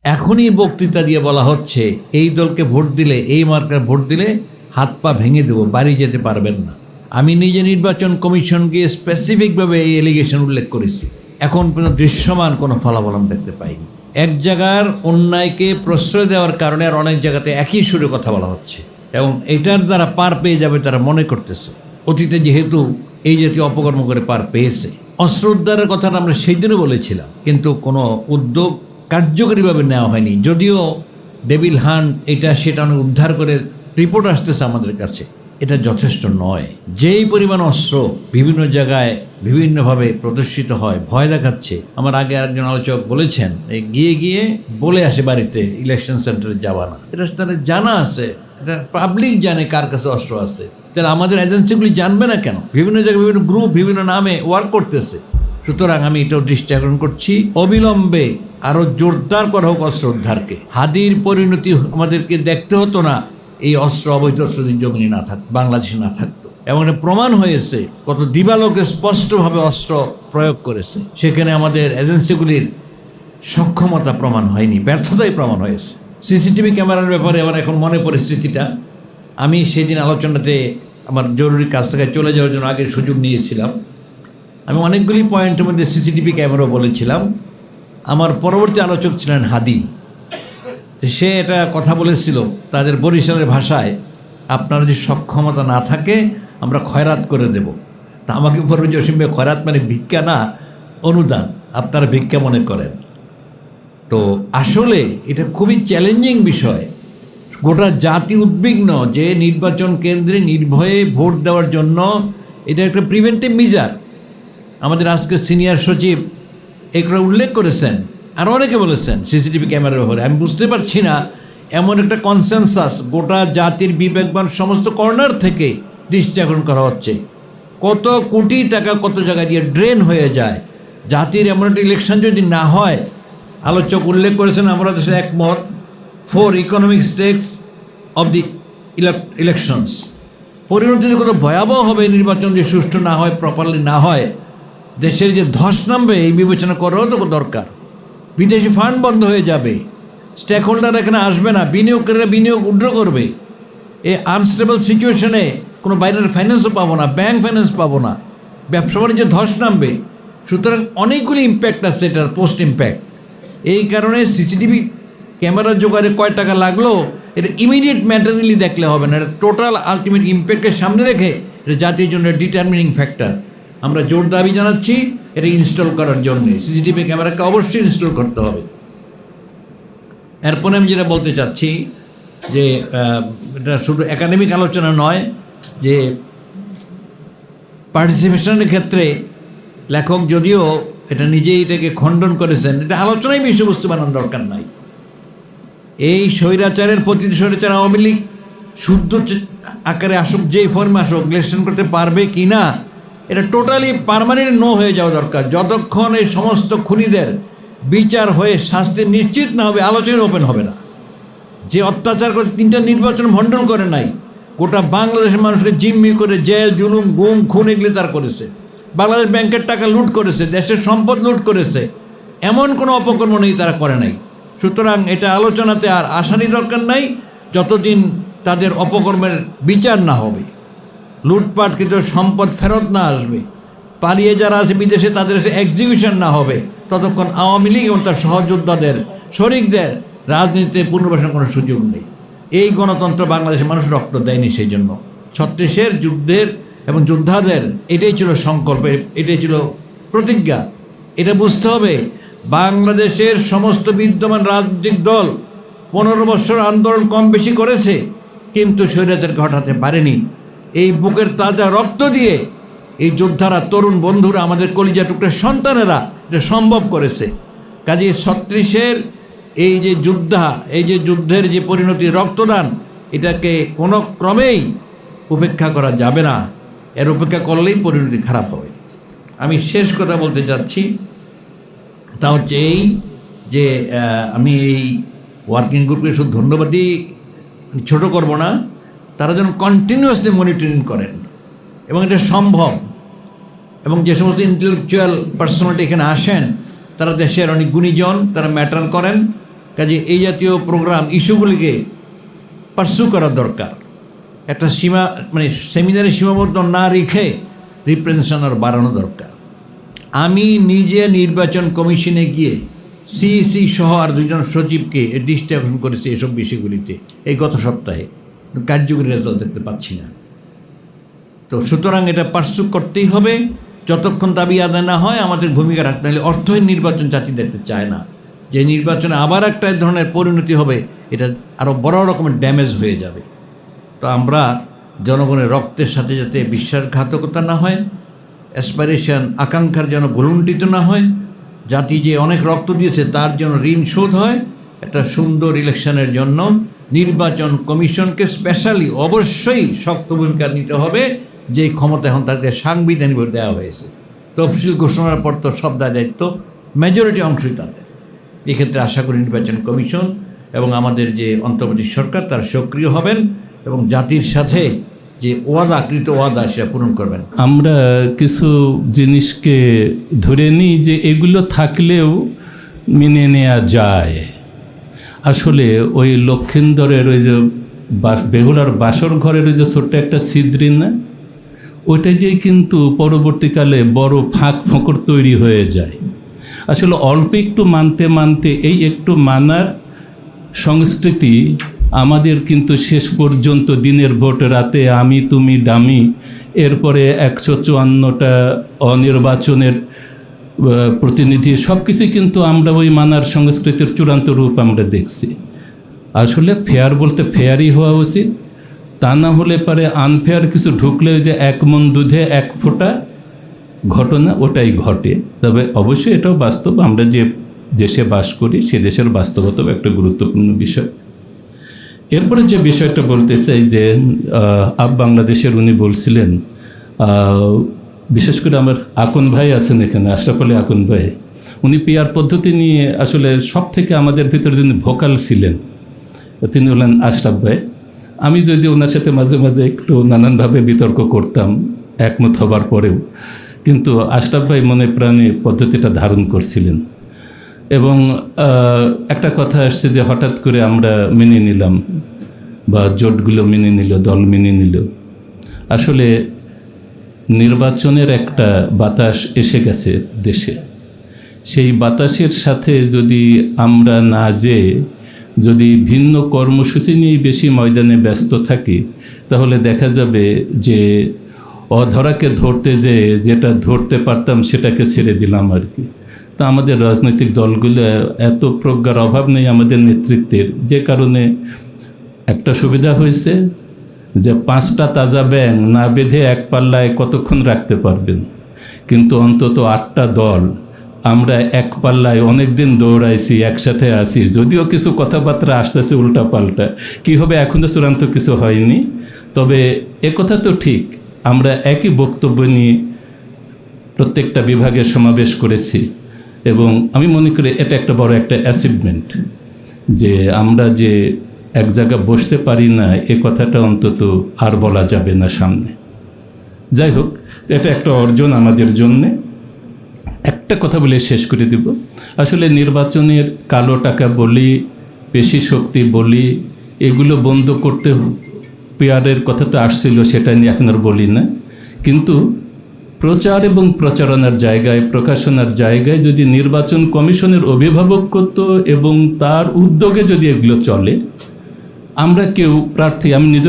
এখনই বক্তৃতা দিয়ে বলা হচ্ছে এই দলকে ভোট দিলে, এই মার্কার ভোট দিলে হাত পা ভেঙে দেবো, বাড়ি যেতে পারবেন না। আমি নিজে নির্বাচন কমিশনকে স্পেসিফিকভাবে এই এলিগেশন উল্লেখ করেছি। এখন পর্যন্ত দৃশ্যমান কোনো ফলাফল দেখতে পাইনি। এক জায়গার অন্যায়কে প্রশ্রয় দেওয়ার কারণে আর অনেক জায়গাতে একই সুরে কথা বলা হচ্ছে, এবং এটার দ্বারা পার পেয়ে যাবে তারা মনে করতেছে। অতীতে যেহেতু এই জাতীয় অপকর্ম করে পার পেয়েছে। অস্ত্র উদ্ধারের কথাটা আমরা সেই দিনও বলেছিলাম, কিন্তু কোনো উদ্যোগ কার্যকরীভাবে নেওয়া হয়নি। যদিও ডেভিল হান্ট এটা সেটা অনেক উদ্ধার করে রিপোর্ট আসতেছে আমাদের কাছে, এটা যথেষ্ট নয়। যেই পরিমাণ অস্ত্র বিভিন্ন জায়গায় বিভিন্নভাবে প্রদর্শিত হয়, ভয় দেখাচ্ছে। আমার আগে একজন আলোচক বলেছেন গিয়ে গিয়ে বলে আসে বাড়িতে ইলেকশন সেন্টারে যাওয়া না। এটা তাদের জানা আছে, এটা পাবলিক জানে কার কাছে অস্ত্র আছে। তাহলে আমাদের এজেন্সিগুলি জানবে না কেন? বিভিন্ন জায়গায় বিভিন্ন গ্রুপ বিভিন্ন নামে ওয়ার্ক করতেছে। সুতরাং আমি এটাও দৃষ্টি আকর্ষণ করছি, অবিলম্বে আরো জোরদার করা হোক অস্ত্র উদ্ধারকে। হাদির পরিণতি আমাদেরকে দেখতে হতো না এই অস্ত্র, অবৈধ অস্ত্র জমিনে না থাকতো, বাংলাদেশে না থাকতো। এবং এটা প্রমাণ হয়েছে কত দিবালোকে স্পষ্টভাবে অস্ত্র প্রয়োগ করেছে। সেখানে আমাদের এজেন্সিগুলির সক্ষমতা প্রমাণ হয়নি, ব্যর্থতাই প্রমাণ হয়েছে। সিসিটিভি ক্যামেরার ব্যাপারে আমার এখন মনে পরিস্থিতিটা, আমি সেদিন আলোচনাতে আমার জরুরি কাজ থেকে চলে যাওয়ার জন্য আগের সুযোগ নিয়েছিলাম। আমি অনেকগুলি পয়েন্টের মধ্যে সিসিটিভি ক্যামেরাও বলেছিলাম। আমার পরবর্তী আলোচক ছিলেন হাদি, সে এটা কথা বলেছিল তাদের বরিশালের ভাষায়, আপনার যদি সক্ষমতা না থাকে আমরা খয়রাত করে দেব। তা আমাকে বলবে জসিম ভাই, খয়রাত মানে ভিক্ষা না, অনুদান, আপনারা ভিক্ষা মনে করেন। তো আসলে এটা খুবই চ্যালেঞ্জিং বিষয়। গোটা জাতি উদ্বিগ্ন যে নির্বাচন কেন্দ্রে নির্ভয়ে ভোট দেওয়ার জন্য এটা একটা প্রিভেন্টিভ মেজার। আমাদের আজকে সিনিয়র সচিব এগুলো উল্লেখ করেছেন, আর অনেকে বলেছেন সিসিটিভি ক্যামেরার ব্যাপারে। আমি বুঝতে পারছি না, এমন একটা কনসেনসাস গোটা জাতির বিবেকবান সমস্ত কর্নার থেকে দৃষ্টি আকর্ষণ করা হচ্ছে। কত কোটি টাকা কত জায়গায় দিয়ে ড্রেন হয়ে যায়। জাতির এমন একটা ইলেকশন যদি না হয়, আলোচক উল্লেখ করেছেন আমরা দেশে একমত, 4 economic stakes of the elections. পরিণতি কত ভয়াবহ হবে নির্বাচন যদি সুষ্ঠু না হয়, প্রপারলি না হয়, দেশের যে ধস নামবে এই বিবেচনা করাও তো দরকার। বিদেশি ফান্ড বন্ধ হয়ে যাবে, স্টেক হোল্ডার এখানে আসবে না, বিনিয়োগকারীরা বিনিয়োগ উইথড্র করবে। এই আনস্টেবল সিচুয়েশনে কোনো বাইরের ফাইন্যান্সও পাবো না, ব্যাংক ফাইন্যান্স পাবো না, ব্যবসা বাণিজ্যে ধস নামবে। সুতরাং অনেকগুলি ইম্প্যাক্ট আছে এটার, পোস্ট ইম্প্যাক্ট। এই কারণে সিসিটিভি ক্যামেরা জোগাড়ে কয় টাকা লাগলো এটা ইমিডিয়েট ম্যাটারিয়ালি দেখলে হবে না, এটা টোটাল আলটিমেট ইম্প্যাক্টের সামনে রেখে এটা জাতির জন্য ডিটারমিনিং ফ্যাক্টর। আমরা জোর দাবি জানাচ্ছি এটা ইনস্টল করার জন্য। সিসিটিভি ক্যামেরাকে অবশ্যই ইনস্টল করতে হবে। এরপরে আমি যেটা বলতে চাচ্ছি যে এটা শুধু একাডেমিক আলোচনা নয়, যে পার্টিসিপেশনের ক্ষেত্রে লেখক যদিও এটা নিজেই এটাকে খণ্ডন করেছেন, এটা আলোচনায় বিষয়বস্তু বানানোর দরকার নাই। এই স্বৈরাচারের প্রতিনিধি স্বৈরাচার আওয়ামী লীগ শুদ্ধ আকারে আসুক, যেই ফর্মে আসুক, ইলেকশন করতে পারবে কি না এটা টোটালি পার্মানেন্ট নো হয়ে যাওয়া দরকার। যতক্ষণ এই সমস্ত খুনিদের বিচার হয়ে শাস্তি নিশ্চিত না হবে, আলোচনা ওপেন হবে না। যে অত্যাচার করে 3টা নির্বাচন ভণ্ডন করে নাই, গোটা বাংলাদেশের মানুষকে জিম্মি করে জেল, জুলুম, গুম, খুন এগুলি তার করেছে। বাংলাদেশ ব্যাংকের টাকা লুট করেছে, দেশের সম্পদ লুট করেছে, এমন কোনো অপকর্ম নেই তারা করে নাই। সুতরাং এটা আলোচনাতে আর আসারই দরকার নাই যতদিন তাদের অপকর্মের বিচার না হবে, লুটপাট কিন্তু সম্পদ ফেরত না আসবে, পালিয়ে যারা আছে বিদেশে তাদের এক্সিকিউশন না হবে, ততক্ষণ আওয়ামী লীগ এবং তার সহযোদ্ধাদের শরিকদের রাজনীতিতে পুনর্বাসনের কোনো সুযোগ নেই। এই গণতন্ত্র বাংলাদেশের মানুষ রক্ত দেয়নি, সেই জন্য 36-এর যুদ্ধের এবং যোদ্ধাদের এটাই ছিল সংকল্প, এটাই ছিল প্রতিজ্ঞা। এটা বুঝতে হবে, বাংলাদেশের সমস্ত বিদ্যমান রাজনৈতিক দল 15 বছর আন্দোলন কম বেশি করেছে, কিন্তু স্বৈরাচারকে হটাতে পারেনি। এই বুকের তাজা রক্ত দিয়ে এই যোদ্ধারা, তরুণ বন্ধুরা, আমাদের কলিজা টুকরা সন্তানেরা এটা সম্ভব করেছে। কাজে 36-এর এই যে যোদ্ধা, এই যে যুদ্ধের যে পরিণতি, রক্তদান, এটাকে কোনো ক্রমেই উপেক্ষা করা যাবে না। এর উপেক্ষা করলেই পরিণতি খারাপ হবে। আমি শেষ কথা বলতে চাচ্ছি, তা হচ্ছে এই যে আমি এই ওয়ার্কিং গ্রুপকে শুধু ধন্যবাদই ছোট করব না, তারা যেন কন্টিনিউয়াসলি মনিটরিং করেন এবং এটা সম্ভব। এবং যে সমস্ত ইন্টেলেকচুয়াল পার্সোনালিটি এখানে আসেন তারা দেশের অনেক গুণীজন, তারা ম্যাটার করেন, কাজে এই জাতীয় প্রোগ্রাম ইস্যুগুলিকে পার্সু করা দরকার। একটা সীমা মানে সেমিনারে সীমাবদ্ধ না রেখে রিপ্রেজেন্টেশন আর বাড়ানো দরকার। আমি নিজে নির্বাচন কমিশনে গিয়ে সিইসি সহ আর 2 জন সচিবকে দৃষ্টি আকর্ষণ করেছি এসব বিষয়গুলিতে এই গত সপ্তাহে, কার্যকরী রেজাল্ট দেখতে পাচ্ছি না। তো সুতরাং এটা পার্সু করতেই হবে, যতক্ষণ দাবি আদায় না হয় আমাদের ভূমিকা রাখতে হলে। অর্থহীন নির্বাচন জাতি দেখতে চায় না, যে নির্বাচনে আবার একটা ধরনের পরিণতি হবে, এটা আরও বড় রকমের ড্যামেজ হয়ে যাবে। তো আমরা জনগণের রক্তের সাথে যাতে বিশ্বাসঘাতকতা না হয়, অ্যাসপাইরেশন আকাঙ্ক্ষার যেন ভুলুণ্ঠিত না হয়, জাতি যে অনেক রক্ত দিয়েছে তার যেন ঋণ শোধ হয়, একটা সুন্দর ইলেকশনের জন্য নির্বাচন কমিশনকে স্পেশালি অবশ্যই শক্ত ভূমিকা নিতে হবে, যে ক্ষমতা এখন তাকে সাংবিধানিকভাবে দেওয়া হয়েছে। তফসিল ঘোষণার পর তো সব দায়িত্ব মেজরিটি অংশই তাদের। এক্ষেত্রে আশা করি নির্বাচন কমিশন এবং আমাদের যে অন্তর্বর্তী সরকার তারা সক্রিয় হবেন এবং জাতির সাথে যে ওয়াদাকৃত ওয়াদা সেটা পূরণ করবেন। আমরা কিছু জিনিসকে ধরে নিই যে এগুলো থাকলেও মেনে নেওয়া যায়। আসলে ওই লক্ষিন্দরের ওই যে বেহুলার বাসর ঘরের ওই যে ছোট্ট একটা ছিদ্রি না, ওইটা দিয়ে কিন্তু পরবর্তীকালে বড় ফাঁক ফোঁকর তৈরি হয়ে যায়। আসলে অল্প একটু মানতে মানতে এই একটু মানার সংস্কৃতি আমাদের কিন্তু শেষ পর্যন্ত দিনের ভোট রাতে আমি তুমি ডামি, এরপরে 154টা অনির্বাচনের প্রতিনিধি, সব কিছুই কিন্তু আমরা ওই মানার সংস্কৃতির চূড়ান্ত রূপ আমরা দেখছি। আসলে ফেয়ার বলতে ফেয়ারই হওয়া উচিত, তা না হলে পারে আনফেয়ার কিছু ঢুকলে যে 1 মণ দুধে 1 ফোঁটা ঘটনা ওটাই ঘটে। তবে অবশ্যই এটাও বাস্তব, আমরা যে দেশে বাস করি সে দেশের বাস্তবতাও একটা গুরুত্বপূর্ণ বিষয়। এরপরে যে বিষয়টা বলতে চাই যে বাংলাদেশের উনি বলছিলেন, বিশেষ করে আমার আকন ভাই আছেন এখানে, আশরাফ আলী আকন ভাই, উনি পিআর পদ্ধতি নিয়ে আসলে সব থেকে আমাদের ভিতরে যিনি ভোকাল ছিলেন তিনি হলেন আশরাফ ভাই। আমি যদি ওনার সাথে মাঝে মাঝে একটু নানানভাবে বিতর্ক করতাম একমত হবার পরেও, কিন্তু আশরাফ ভাই মনে প্রাণে পদ্ধতিটা ধারণ করছিলেন। এবং একটা কথা আসছে যে হঠাৎ করে আমরা মেনে নিলাম বা জোটগুলো মেনে নিল, দল মেনে নিল। আসলে নির্বাচনের একটা বাতাস এসে গেছে দেশে, সেই বাতাসের সাথে যদি আমরা না যেয়ে যদি ভিন্ন কর্মসূচি নিয়ে বেশি ময়দানে ব্যস্ত থাকি, তাহলে দেখা যাবে যে অধরাকে ধরতে যেটা ধরতে পারতাম সেটাকে ছেড়ে দিলাম আর কি। তা আমাদের রাজনৈতিক দলগুলো এত প্রজ্ঞার অভাব নেই আমাদের নেতৃত্বের, যে কারণে একটা সুবিধা হয়েছে যে 5টা তাজা ব্যাঙ না বেঁধে এক পাল্লায় কতক্ষণ রাখতে পারবেন, কিন্তু অন্তত 8টা দল আমরা এক পাল্লায় অনেক দিন দৌড়াইছি, একসাথে আছি, যদিও কিছু কথাবার্তা আসতেছে উল্টা পাল্টা, কী হবে এখনও চূড়ান্ত কিছু হয়নি। তবে একথা তো ঠিক, আমরা একই বক্তব্য নিয়ে প্রত্যেকটা বিভাগের সমাবেশ করেছি এবং আমি মনে করি এটা একটা বড় একটা অ্যাচিভমেন্ট যে আমরা যে এক জায়গায় বসতে পারি না এ কথাটা অন্তত আর বলা যাবে না সামনে। যাই হোক, এটা একটা অর্জন আমাদের জন্যে। একটা কথা বলে শেষ করে দিব, আসলে নির্বাচনের কালো টাকা বলি, পেশি শক্তি বলি, এগুলো বন্ধ করতে পিআরের কথা তো আসছিল, সেটা নিয়ে এখন আর বলি না। কিন্তু প্রচার এবং প্রচারণার জায়গায়, প্রকাশনার জায়গায় যদি নির্বাচন কমিশনের অভিভাবকত্ব এবং তার উদ্যোগে যদি এগুলো চলে, আমরা কেউ প্রার্থী, আমি নিজে